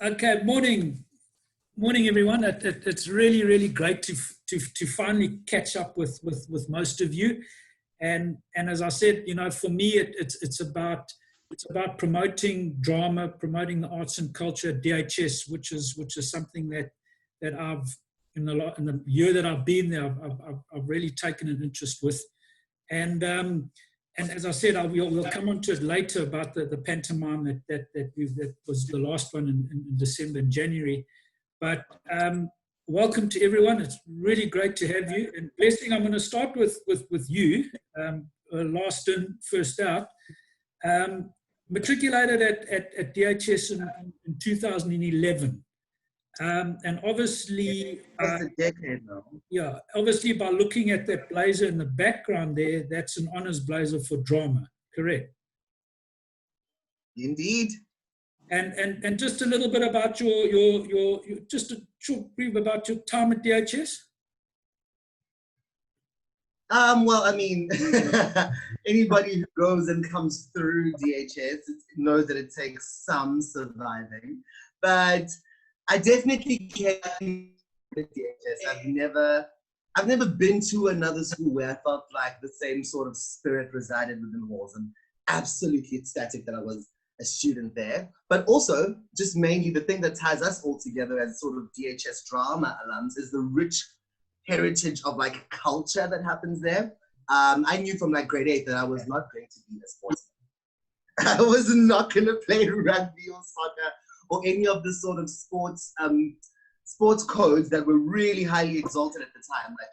Okay, morning, everyone. It's really great to finally catch up with most of you. And as I said, for me, it's about promoting drama, promoting the arts and culture at DHS, which is something that I've in the year that I've been there, I've really taken an interest with. And as I said, we'll come on to it later about the pantomime that was the last one in December and January. But welcome to everyone. It's really great to have you. And Blessing, I'm going to start with you, last in, first out. Matriculated at DHS in 2011. And obviously, that's a decade now. Yeah, obviously by looking at that blazer in the background there, that's an honours blazer for drama, correct? Indeed. And just a little bit about your just a short brief about your time at DHS. Well, I mean, anybody who goes and comes through DHS knows that it takes some surviving, but I definitely came at DHS. I've never been to another school where I felt like the same sort of spirit resided within the walls. I'm absolutely ecstatic that I was a student there, but also just mainly the thing that ties us all together as sort of DHS drama alums is the rich heritage of like culture that happens there. I knew from like grade 8 that I was not going to be a sportsman. I was not going to play rugby or soccer or any of the sort of sports codes that were really highly exalted at the time. Like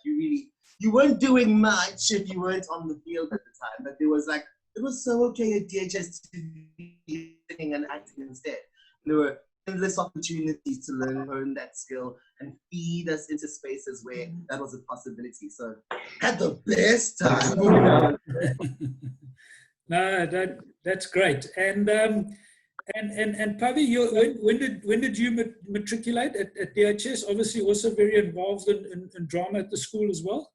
you weren't doing much if you weren't on the field at the time, but it was so okay at DHS to be singing and acting instead. There were endless opportunities to learn that skill and feed us into spaces where that was a possibility. So had the best time. No, that's great. And Pavi, when did you matriculate at DHS? Obviously, also very involved in drama at the school as well.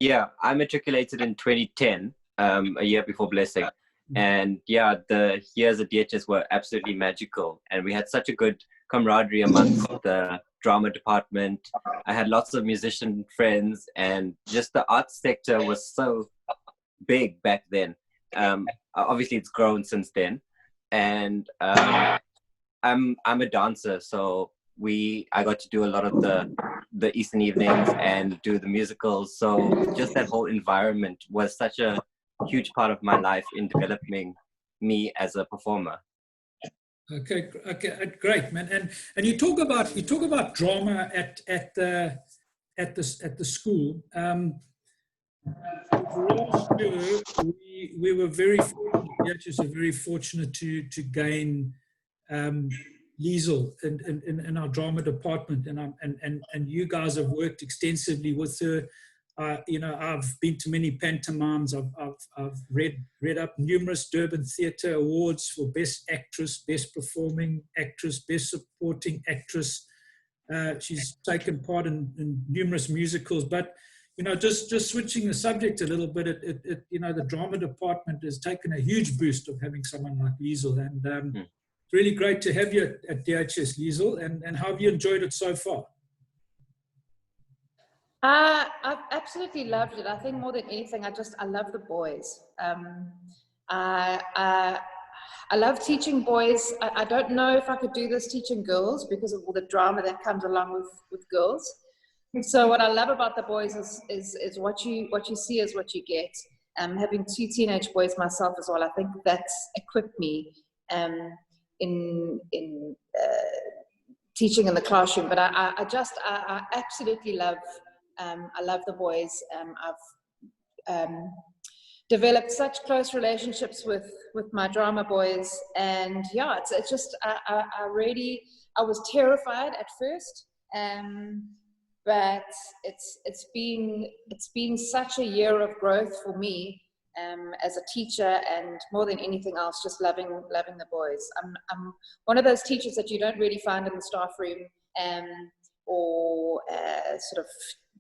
Yeah, I matriculated in 2010, a year before Blessing. And yeah, the years at DHS were absolutely magical. And we had such a good camaraderie amongst the drama department. I had lots of musician friends, and just the arts sector was so big back then. Obviously, it's grown since then. And I'm a dancer, so I got to do a lot of the Eastern evenings and do the musicals. So just that whole environment was such a huge part of my life in developing me as a performer. Okay, great, man. And you talk about drama at the school. Last year, we were very fortunate to gain Liesl in our drama department, and you guys have worked extensively with her. I've been to many pantomimes. I've read up numerous Durban Theatre Awards for Best Actress, Best Performing Actress, Best Supporting Actress. She's taken part in numerous musicals, but just switching the subject a little bit, the drama department has taken a huge boost of having someone like Liesl, and it's really great to have you at DHS, Liesl, and how have you enjoyed it so far? I've absolutely loved it. I think more than anything, I love the boys. I love teaching boys. I don't know if I could do this teaching girls because of all the drama that comes along with girls. So what I love about the boys is what you see is what you get. Having 2 teenage boys myself as well, I think that's equipped me in teaching in the classroom. But I absolutely love. I love the boys. I've developed such close relationships with my drama boys, and yeah, it's just I was terrified at first. But it's been such a year of growth for me as a teacher, and more than anything else, just loving the boys. I'm one of those teachers that you don't really find in the staff room or sort of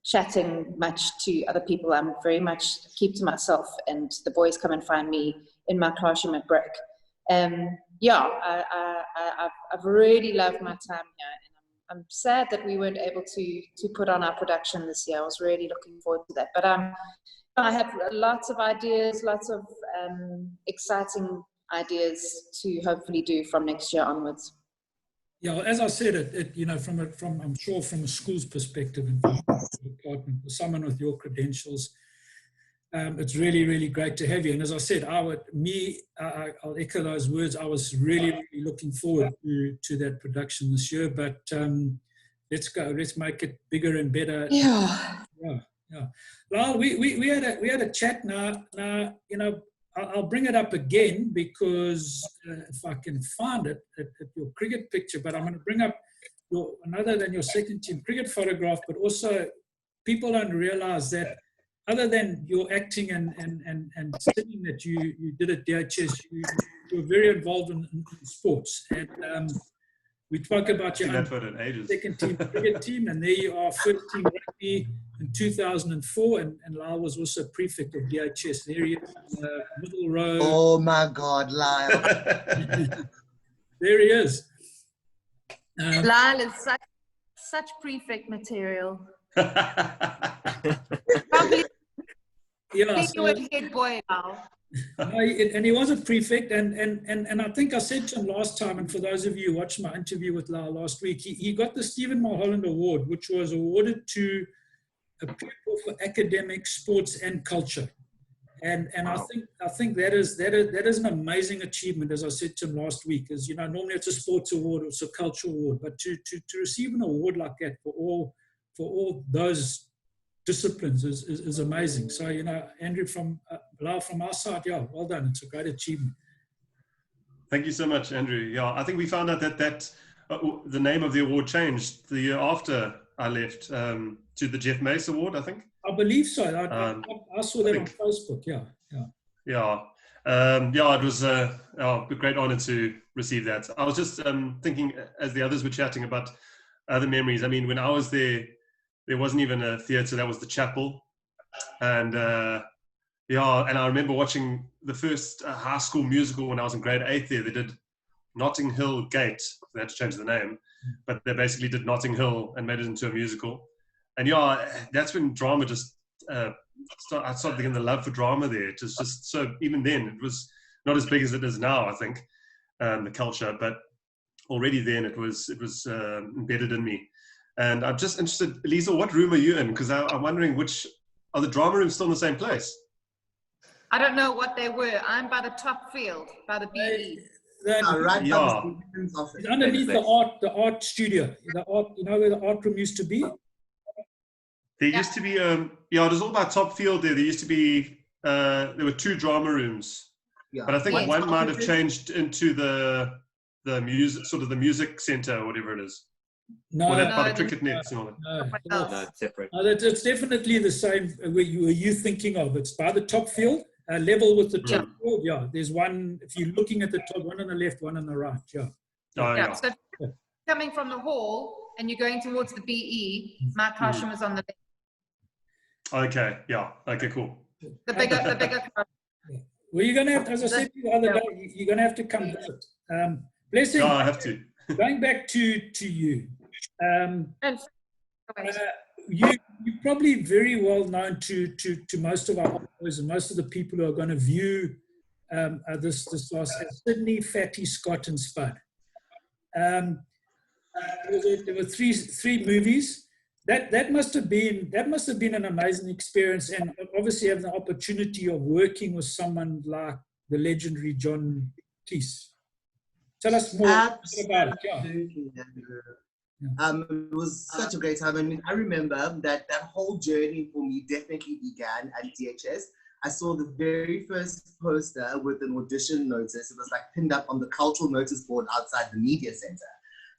chatting much to other people. I'm very much keep to myself, and the boys come and find me in my classroom at break. yeah, I've really loved my time here, and I'm sad that we weren't able to put on our production this year. I was really looking forward to that. But I have lots of ideas, lots of exciting ideas to hopefully do from next year onwards. Yeah, as I said, you know, from I'm sure from a school's perspective and from the department, for someone with your credentials, it's really, really great to have you. And as I said, I'll echo those words. I was really, really looking forward to that production this year. But let's make it bigger and better. Yeah. Yeah. Well, we had a chat now. You know, I'll bring it up again because if I can find it at your cricket picture, but I'm going to bring up another than your second team cricket photograph, but also people don't realize that other than your acting and singing that you did at DHS, you were very involved in sports. And we spoke about your second team cricket team, and there you are, first team rugby in 2004, and Lyle was also prefect of DHS. There he is, in the middle row. Oh my God, Lyle. There he is. Lyle is such prefect material. Probably you were a head boy now. And he was a prefect, and I think I said to him last time, and for those of you who watched my interview with Lyle last week, he got the Stephen Mulholland Award, which was awarded to a pupil for academic, sports, and culture. And wow. I think that is an amazing achievement, as I said to him last week. As you know, normally it's a sports award, it's a cultural award, but to receive an award like that for all those disciplines is amazing. So, you know, Andrew, Lyle, from our side, yeah, well done. It's a great achievement. Thank you so much, Andrew. Yeah, I think we found out that the name of the award changed the year after I left to the Jeff Mace Award, I think. I believe so. I saw that on Facebook. Yeah. It was a great honor to receive that. I was just thinking, as the others were chatting about other memories. I mean, when I was there wasn't even a theatre. That was the chapel, and and I remember watching the first high school musical when I was in grade 8. There, they did Notting Hill Gate. They had to change the name, but they basically did Notting Hill and made it into a musical. And that's when drama just I started getting the love for drama there. It was just so, even then it was not as big as it is now, I think, the culture, but already then it was embedded in me. And I'm just interested, Liesl, what room are you in? Because I'm wondering, are the drama rooms still in the same place? I don't know what they were. I'm by the top field, by the BE. Right. Yeah. It's underneath the art studio. The art, you know where the art room used to be? There used to be, it was all about top field there. There used to be, there were 2 drama rooms. Yeah. But I think one might have changed into the music, sort of the music center or whatever it is. No, or that part of cricket nets and all that. No, it's separate. No, it's definitely the same. Were you thinking of? It's by the top field, level with the top field. Yeah, there's one. If you're looking at the top, one on the left, one on the right. Yeah. So coming from the hall and you're going towards the BE, my classroom is on the left. Okay. Yeah. Okay. Cool. The bigger. Well, you're going to have, as I said the other day, you're going to have to come visit. Blessing. No, I have to. Going back to you, you're probably very well known to most of our boys and most of the people who are going to view this last Sydney, Fatty, Scott, and Spud. There were three movies. That must have been an amazing experience, and obviously having the opportunity of working with someone like the legendary John Cleese. Tell us more about it. Absolutely. It was such a great time. I mean, I remember that whole journey for me definitely began at DHS. I saw the very first poster with an audition notice. It was like pinned up on the cultural notice board outside the media center.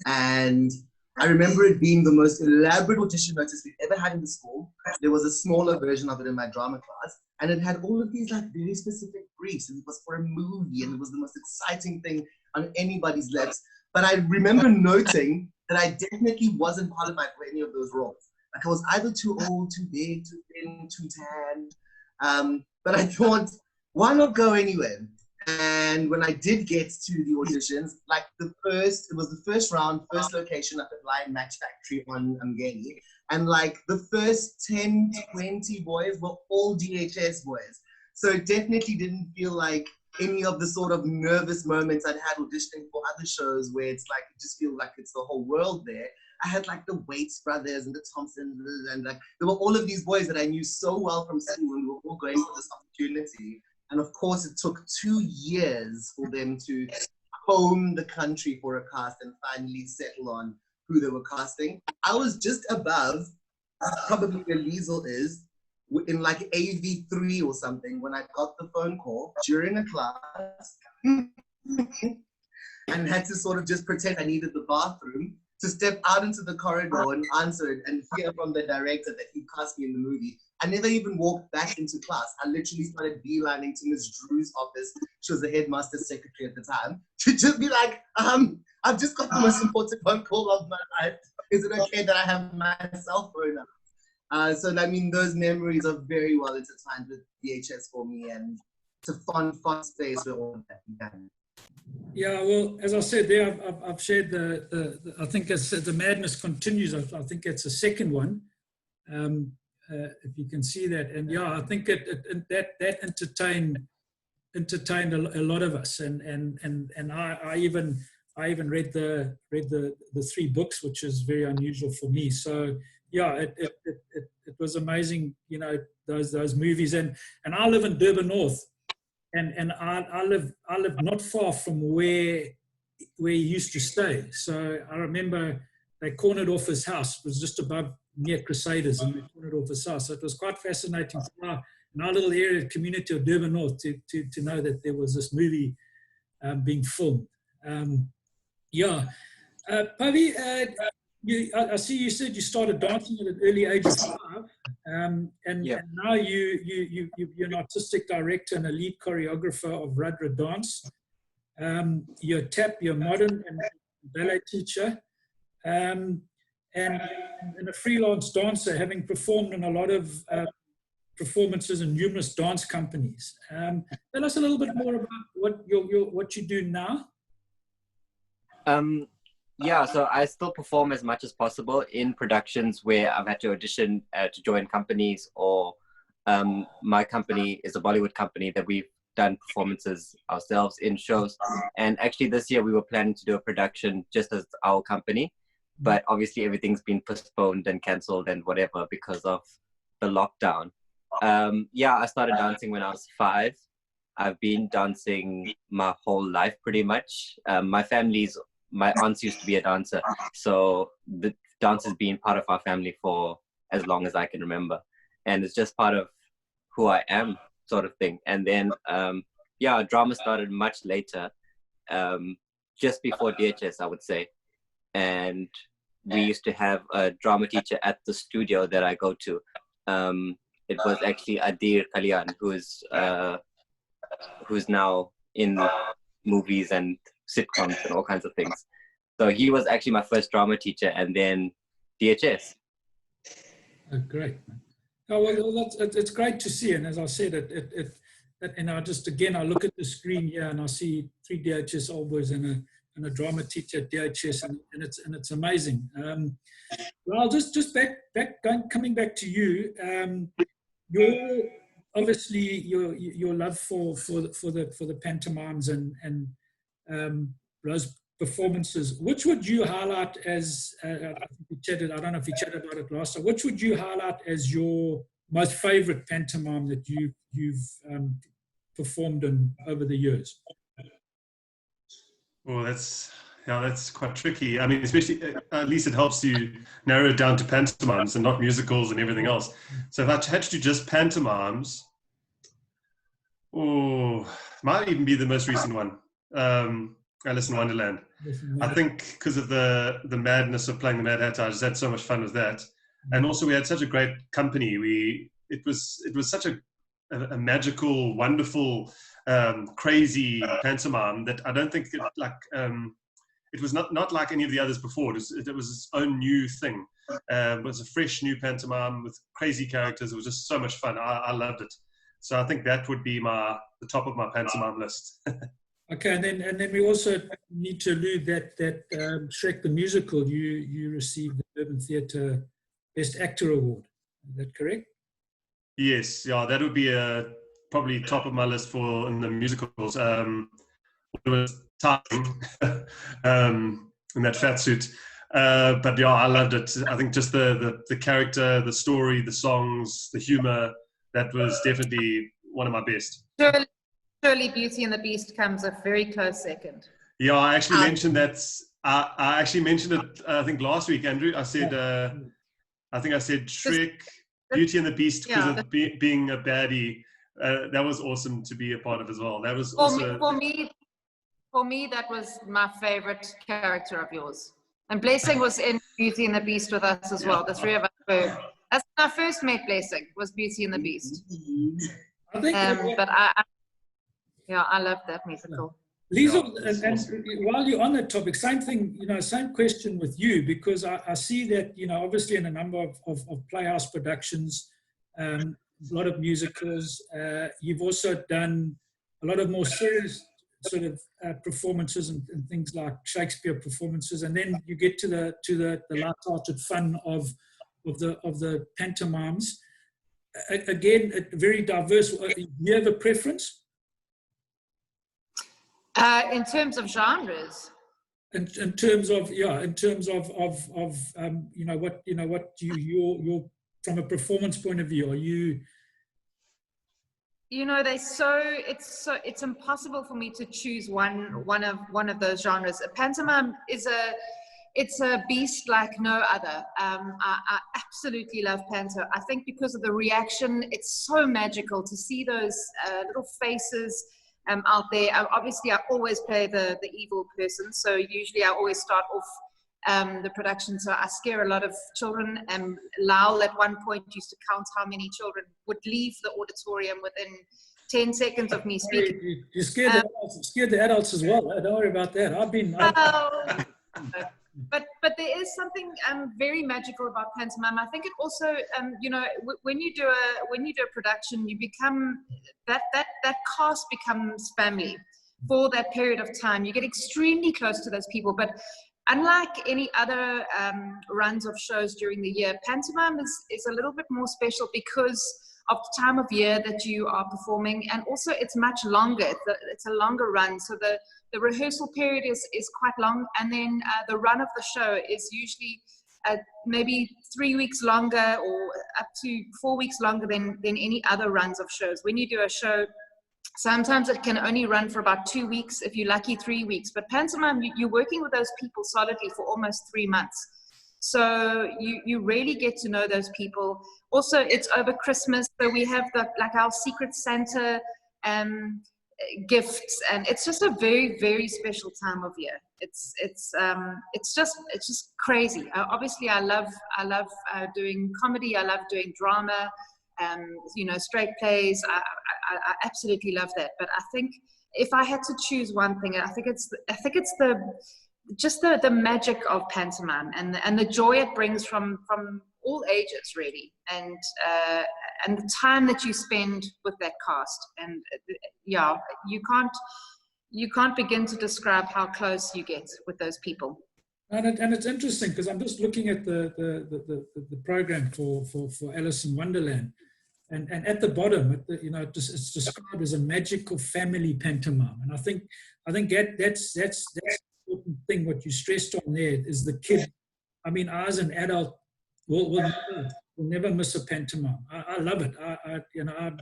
And I remember it being the most elaborate audition notice we've ever had in the school. There was a smaller version of it in my drama class, and it had all of these like very specific briefs, and it was for a movie, and it was the most exciting thing on anybody's lips. But I remember noting that I definitely wasn't qualified for any of those roles. Like I was either too old, too big, too thin, too tan. But I thought, why not go anyway? And when I did get to the auditions, like it was the first round, first location up at Lion Match Factory on Mgeni. And like the first 10, 20 boys were all DHS boys. So it definitely didn't feel like any of the sort of nervous moments I'd had auditioning for other shows where it's like, you just feel like it's the whole world there. I had like the Waits brothers and the Thompsons, and like there were all of these boys that I knew so well from school, and we were all going for this opportunity. And of course, it took 2 years for them to comb the country for a cast and finally settle on who they were casting. I was just above, probably where Liesl is, in like AV3 or something, when I got the phone call during a class and had to sort of just pretend I needed the bathroom to step out into the corridor and answer it and hear from the director that he cast me in the movie. I never even walked back into class. I literally started beelining to Miss Drew's office. She was the headmaster's secretary at the time, to just be like, I've just got the most important phone call of my life. Is it okay that I have my cell phone up? So I mean, those memories are very well intertwined with DHS for me, and it's a fun space where all of that began. Yeah, well, as I said there, I've shared I think as the madness continues, I think it's a second one, if you can see that. And yeah, I think that entertained a lot of us, and I even read the 3 books, which is very unusual for me. So yeah, it was amazing, you know, those movies, and I live in Durban North. And I live not far from where he used to stay. So I remember they cornered off his house. It was just above near Crusaders, and they cornered off his house. So it was quite fascinating in our little area community of Durban North to know that there was this movie being filmed. Pavi, I see you said you started dancing at an early age of 5, and now you're an artistic director and a lead choreographer of Radra Dance. You're tap, you're modern and ballet teacher, and a freelance dancer, having performed in a lot of performances in numerous dance companies. Tell us a little bit more about what you do now. Yeah, so I still perform as much as possible in productions where I've had to audition to join companies, or my company is a Bollywood company that we've done performances ourselves in shows. And actually this year we were planning to do a production just as our company, but obviously everything's been postponed and cancelled and whatever because of the lockdown. Yeah, I started dancing when I was 5. I've been dancing my whole life pretty much. My aunts used to be a dancer, so the dance has been part of our family for as long as I can remember, and it's just part of who I am, sort of thing. And then yeah, drama started much later, just before DHS, I would say. And we used to have a drama teacher at the studio that I go to. It was actually Adir Kalyan, who's now in movies and sitcoms and all kinds of things. So he was actually my first drama teacher, and then DHS. Oh, great. Oh, well, it's great to see. And as I said, and I just, again, I look at the screen here and I see 3 DHS Old Boys and a drama teacher at DHS, and it's amazing. Well, just coming back to you, obviously your love for the pantomimes and those performances, which would you highlight as, I don't know if you chatted about it last time, which would you highlight as your most favorite pantomime that you've performed in over the years? Well, that's quite tricky. I mean, especially, at least it helps you narrow it down to pantomimes and not musicals and everything else. So if I had to do just pantomimes, might even be the most recent one. Alice in Wonderland. I think because of the madness of playing the Mad Hatter, I just had so much fun with that. And also we had such a great company. It was such a magical, wonderful, crazy pantomime that I don't think it was not like any of the others before. It was its own new thing. It was a fresh new pantomime with crazy characters. It was just so much fun. I loved it. So I think that would be the the top of my pantomime list. Okay, and then we also need to allude that Shrek the Musical, you received the Durban Theatre Best Actor Award. Is that correct? Yes, yeah, that would be probably top of my list for in the musicals. It was time in that fat suit, but yeah, I loved it. I think just the character, the story, the songs, the humor, that was definitely one of my best. Surely Beauty and the Beast comes a very close second. Yeah, I actually mentioned that. I actually mentioned it, I think last week, Andrew. I said, I think I said Shrek, Beauty and the Beast, because of being a baddie. That was awesome to be a part of as well. That was also... For me, that was my favorite character of yours. And Blessing was in Beauty and the Beast with us as well. The three of us were. That's when I first met Blessing, was Beauty and the Beast. I think, but I love that musical. Liesl, and while you're on that topic, same thing, same question with you, because I see that, obviously in a number of Playhouse productions, a lot of musicals, you've also done a lot of more serious sort of performances and things like Shakespeare performances, and then you get to the light-hearted fun of the pantomimes. Again, very diverse. Do you have a preference? In terms of genres. In terms of what you're from a performance point of view, are you? It's impossible for me to choose one of those genres. A pantomime it's a beast like no other. I absolutely love panto. I think because of the reaction, it's so magical to see those little faces out there. Obviously, I always play the evil person, so usually I always start off the production, so I scare a lot of children. Lyle at one point used to count how many children would leave the auditorium within 10 seconds of me speaking. You scared the adults as well. Don't worry about that. But there is something very magical about pantomime. I think it also, when you do a production, you become that cast becomes family for that period of time. You get extremely close to those people, but unlike any other runs of shows during the year, pantomime is a little bit more special because of the time of year that you are performing, and also it's much longer. It's a longer run, so the rehearsal period is quite long, and then the run of the show is usually maybe 3 weeks longer or up to 4 weeks longer than any other runs of shows. When you do a show, sometimes it can only run for about 2 weeks, if you're lucky 3 weeks. But pantomime, you're working with those people solidly for almost 3 months. So you really get to know those people. Also, it's over Christmas, so we have our Secret Santa gifts, and it's just a very, very special time of year. It's just crazy. Obviously, I love doing comedy. I love doing drama. Straight plays. I absolutely love that. But I think if I had to choose one thing, I think it's the magic of pantomime and the joy it brings from all ages, really, and the time that you spend with that cast. And you can't begin to describe how close you get with those people. And it's interesting because I'm just looking at the program for Alice in Wonderland, and at the bottom, it's described as a magical family pantomime. And I think that's the important thing. What you stressed on there is the kid. I mean, I as an adult will never miss a pantomime. I love it.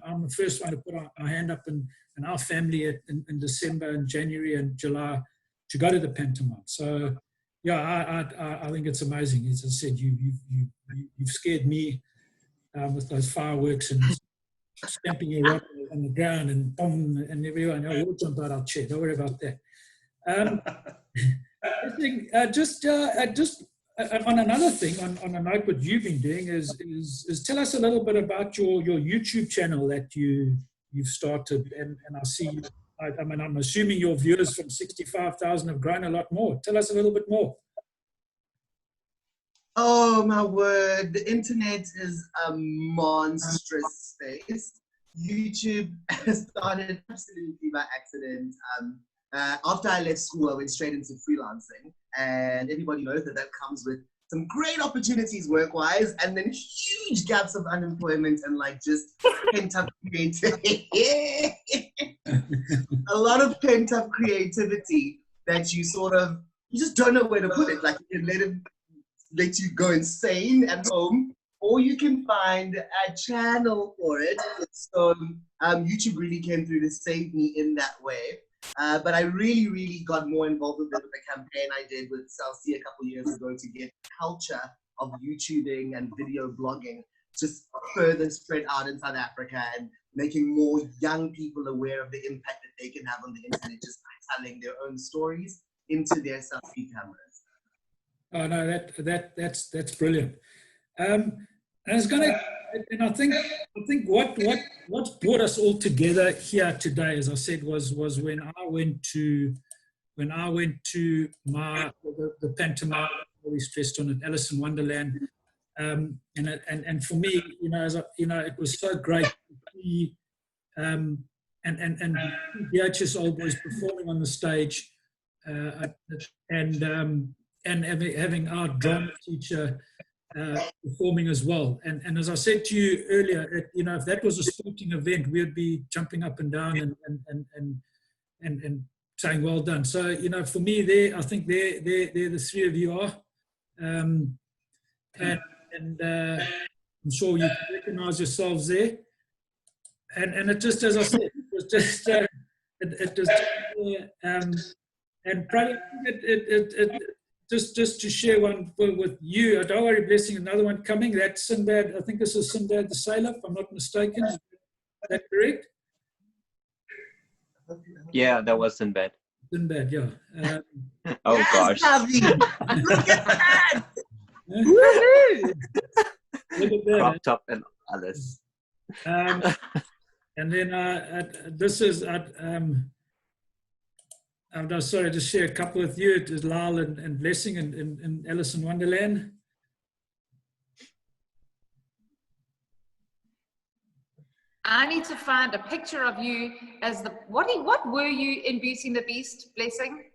I'm the first one to put our hand up in our family in December and January and July to go to the pantomime. So. Yeah, I think it's amazing. As I said, you've scared me with those fireworks and stamping your rock on the ground and boom, and everyone, we'll jump out our chair. Don't worry about that. I think just on another thing, on a note, what you've been doing is tell us a little bit about your YouTube channel that you've started, and I see. I mean, I'm assuming your viewers from 65,000 have grown a lot more. Tell us a little bit more. Oh, my word. The internet is a monstrous space. YouTube started absolutely by accident. After I left school, I went straight into freelancing, and everybody knows that that comes with some great opportunities work-wise, and then huge gaps of unemployment and like just pent-up creativity. A lot of pent-up creativity that you just don't know where to put it. Like you can let you go insane at home, or you can find a channel for it. So YouTube really came through to save me in that way. But I really, really got more involved with it with the campaign I did with Celsi a couple years ago to get culture of YouTubing and video blogging just further spread out in South Africa and making more young people aware of the impact that they can have on the internet just by telling their own stories into their selfie cameras. Oh no, that's brilliant. I was going to, and I think what's brought us all together here today, as I said, was when I went to the pantomime, we stressed on it, Alice in Wonderland, and for me, it was so great to see and DHS Old Boys performing on the stage, and having our drama teacher performing as well. And as I said to you earlier, if that was a sporting event, we'd be jumping up and down and saying well done. So for me, I think they're the three of you are, and I'm sure you can recognise yourselves there. And it just, as I said, it was just and probably just to share one with you. Don't worry, Blessing, another one coming. That's Sinbad. I think this is Sinbad the Sailor, if I'm not mistaken. Is that correct? Yeah, that was Sinbad. Sinbad, yeah. Oh yes, gosh. Pavi! Look at that! Look at that. Crop top and others. And then this is I'm sorry to share a couple with you. It is Lyle and Blessing and Alice in Wonderland. I need to find a picture of you as the what were you in Beauty and the Beast, Blessing?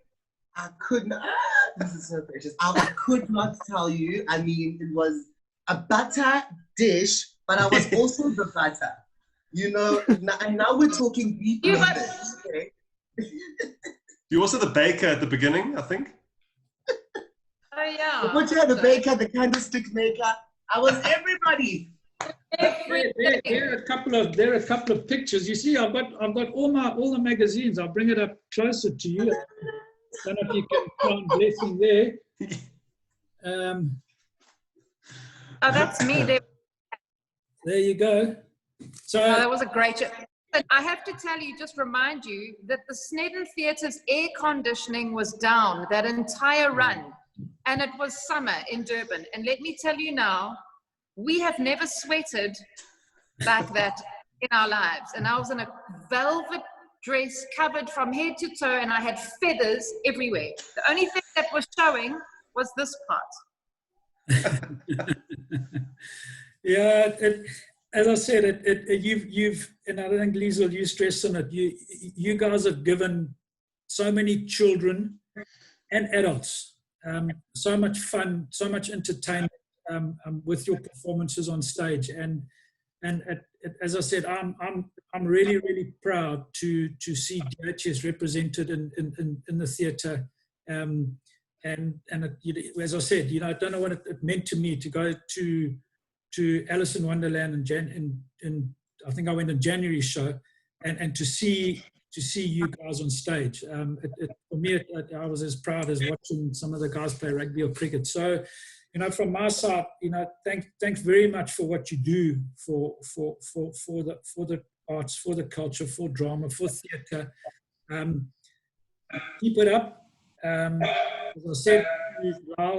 I could not. This is so precious. I could not tell you. I mean, it was a butter dish, but I was also the butter. And now we're talking beef. Okay? You're also the baker at the beginning, I think. Oh yeah. But you had the baker, the candlestick maker. I was everybody. There are a couple of pictures. You see, I've got all the magazines. I'll bring it up closer to you. I don't know if you can find Blessing there. Oh, that's me there. There you go. So that was a great show. And I have to tell you, just remind you that the Snedden Theatre's air conditioning was down that entire run, and it was summer in Durban. And let me tell you now, we have never sweated like that in our lives. And I was in a velvet dress covered from head to toe, and I had feathers everywhere. The only thing that was showing was this part. Yeah, as I said, you've, and I think Liesl, you stressed on it. You guys have given so many children and adults so much fun, so much entertainment with your performances on stage. And as I said, I'm really, really proud to see DHS represented in the theatre. And as I said, I don't know what it meant to me to go to Alice in Wonderland in I think I went in January's show, and to see you guys on stage. For me, I was as proud as watching some of the guys play rugby or cricket. So, from my side, thanks very much for what you do for the arts, for the culture, for drama, for theatre. Keep it up. As I said, Lyle,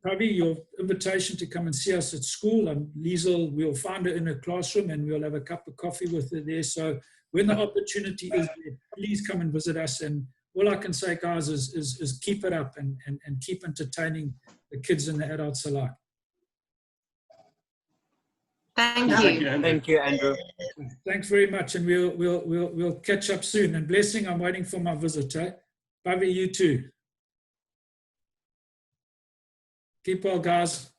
Pavi, your invitation to come and see us at school. Liesl, we'll find her in her classroom and we'll have a cup of coffee with her there. So when the opportunity is there, please come and visit us. And all I can say, guys, is keep it up and keep entertaining the kids and the adults alike. Thank Thank you. you, Andrew. Thank you, Andrew. Thanks very much, and we'll catch up soon. And Blessing, I'm waiting for my visit. Eh? Pavi, you too. Keep well, guys.